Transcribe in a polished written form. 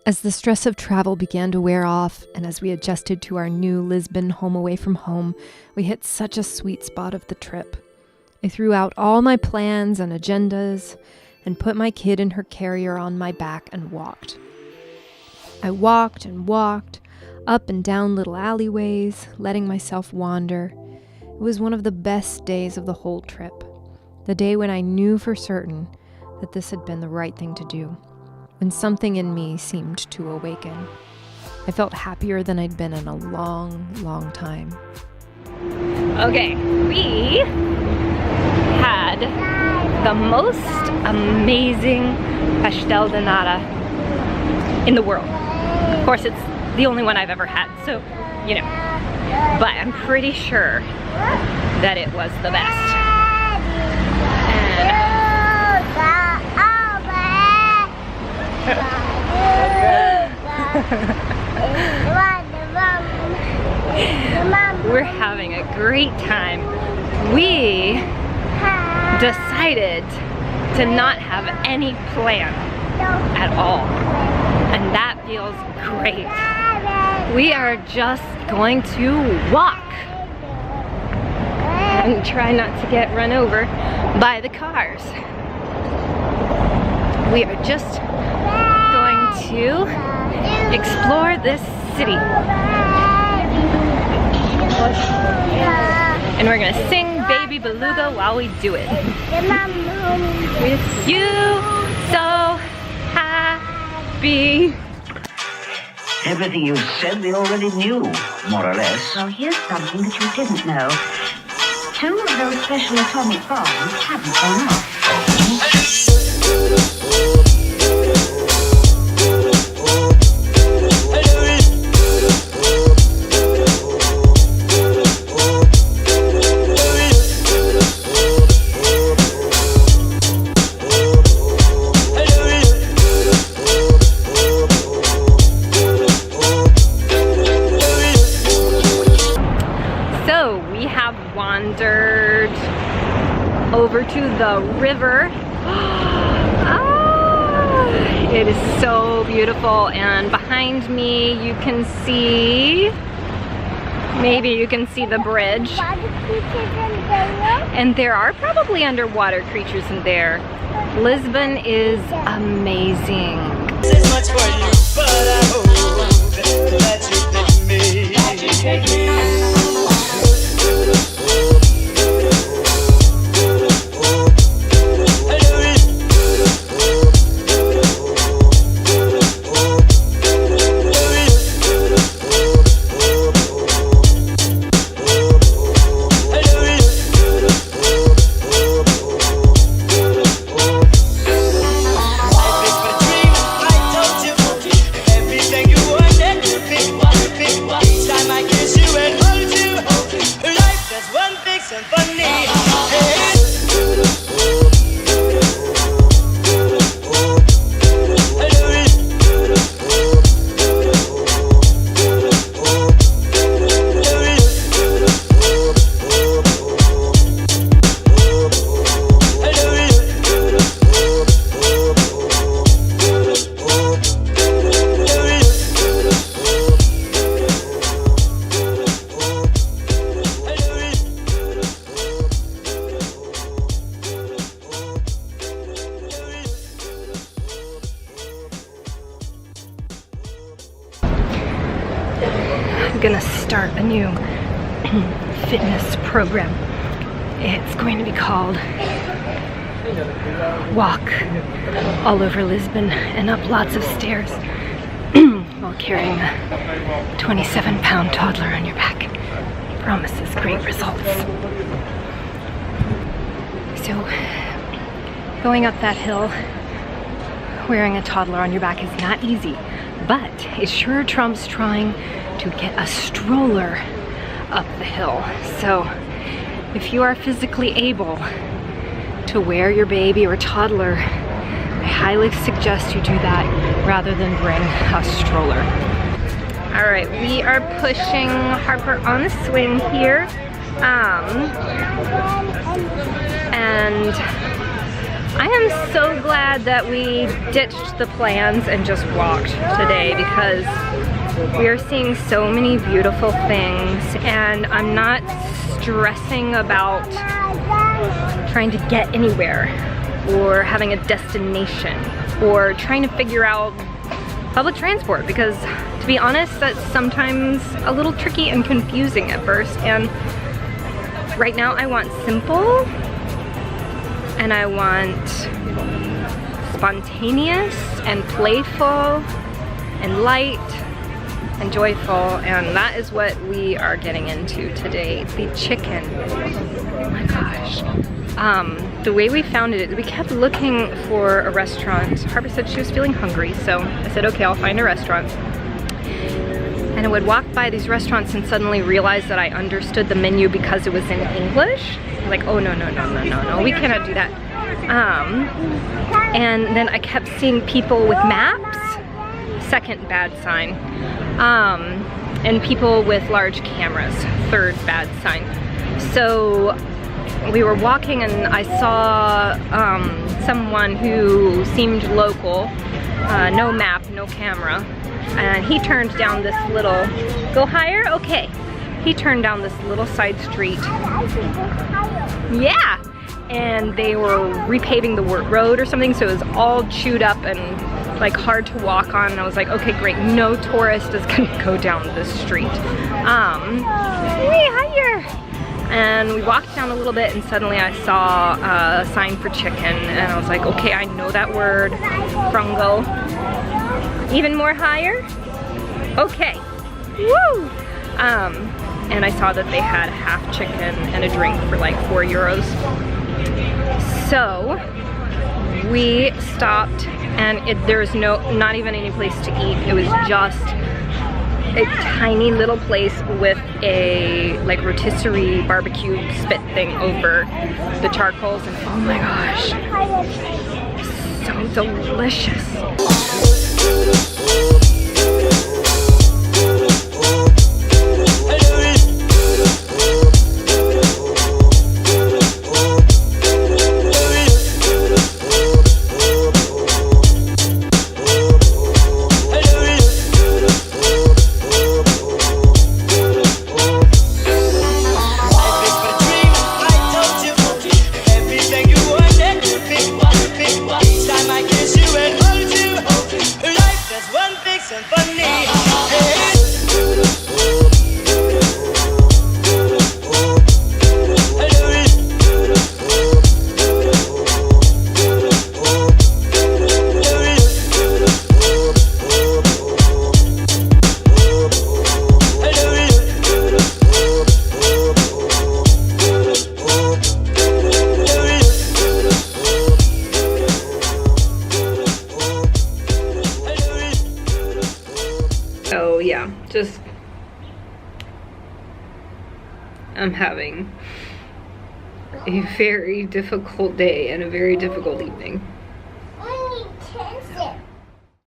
As the stress of travel began to wear off, and as we adjusted to our new Lisbon home away from home, we hit such a sweet spot of the trip. I threw out all my plans and agendas and put my kid in her carrier on my back and walked. I walked and walked, up and down little alleyways, letting myself wander. It was one of the best days of the whole trip. The day when I knew for certain that this had been the right thing to do. When something in me seemed to awaken. I felt happier than I'd been in a long, long time. Okay, we had the most amazing pastel de nata in the world. Of course, it's the only one I've ever had, so, you know. But I'm pretty sure that it was the best. We're having a great time. We decided to not have any plan at all, and that feels great. We are just going to walk and try not to get run over by the cars. We are just going to explore this city. And we're gonna sing Baby Beluga while we do it. With you, so happy. Everything you said we already knew, more or less. Well, here's something that you didn't know. 2 of those special atomic bombs haven't gone off. Over to the river. It is so beautiful, and behind me you can see, maybe you can see the bridge, and there are probably underwater creatures in there. Lisbon is amazing. This is much for you, but I hope that you take me. I'm gonna start a new fitness program. It's going to be called Walk All Over Lisbon and Up Lots of Stairs while carrying a 27-pound toddler on your back. Promises great results. So, going up that hill wearing a toddler on your back is not easy, but it sure trumps trying to get a stroller up the hill. So if you are physically able to wear your baby or toddler, I highly suggest you do that rather than bring a stroller. All right, we are pushing Harper on the swing here. And I am so glad that we ditched the plans and just walked today, because we are seeing so many beautiful things and I'm not stressing about trying to get anywhere or having a destination or trying to figure out public transport, because to be honest, that's sometimes a little tricky and confusing at first. And right now I want simple, and I want spontaneous and playful and light and joyful, and that is what we are getting into today. The chicken. Oh my gosh. The way we found it, we kept looking for a restaurant. Harper said she was feeling hungry, so I said, okay, I'll find a restaurant. And I would walk by these restaurants and suddenly realize that I understood the menu because it was in English. Like, oh no, we cannot do that. And then I kept seeing people with maps, second bad sign. And people with large cameras, third bad sign. So we were walking and I saw someone who seemed local, no map, no camera, and he turned down this little, go higher? Okay. He turned down this little side street. Yeah! And they were repaving the road or something, so it was all chewed up and like hard to walk on, and I was like, okay, great, no tourist is gonna go down this street. Hey, higher! And we walked down a little bit and suddenly I saw a sign for chicken, and I was like, okay, I know that word, frungo. Even more higher? Okay, woo! And I saw that they had half chicken and a drink for like €4. So we stopped, and there was not even any place to eat. It was just a tiny little place with a like rotisserie barbecue spit thing over the charcoals, and oh my gosh, so delicious. So yeah, just I'm having a very difficult day and a very difficult evening.